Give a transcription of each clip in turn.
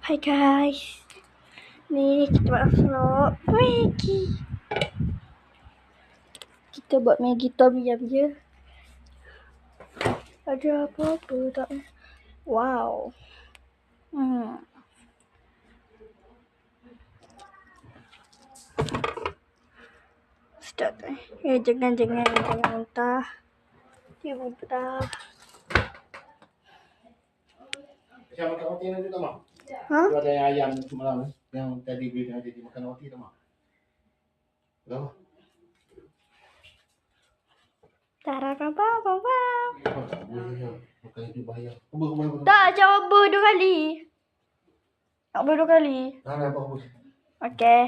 Hai guys, ni kita buat vlog Maggi. Kita buat Maggi tom yum je. Ada apa-apa tak? Wow. Start jangan muntah. Dia muntah. Macam makan roti nanti tak, Mak? Ha? Tu ada yang ayam semalam yang tadi bila dia makan roti tak, Mak? Berapa? Tararabababab. Tak boleh. Makan itu bahaya. Kubur. Tak, jawab dua kali. Nak dua kali. Nak apa kubur? Okey.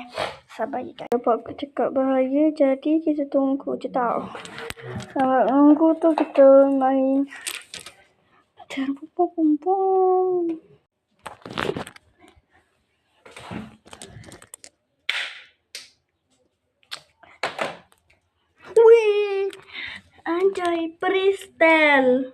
Sabar je kan. Dapat aku cakap bahaya, jadi kita tunggu je tau. Sampai tunggu tu kita main. Pom. Wih, anjay, Pristel.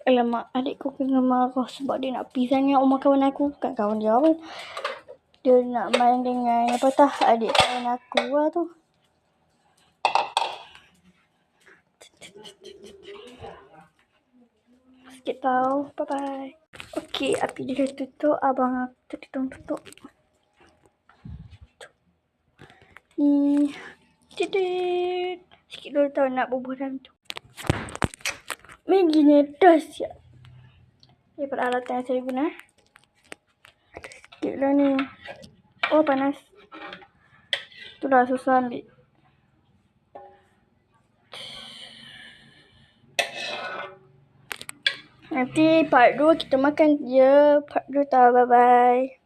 Alamak, adikku kena marah sebab dia nak pergi sangat rumah kawan aku. Bukan kawan dia pun. Dia nak main dengan adik kawan aku lah tu. Sikit tau. Bye-bye. Okey, api dia dah tutup. Abang aku tadi tutup. Ni. Titit. Sikit dulu tau nak bubuh dalam tu. Maggi ni dah siap. Ni peralatan yang saya guna. Sikit lah ni. Oh, panas. Itulah susah ambil. Nanti part 2 kita makan je. Part 2 tau. Bye-bye.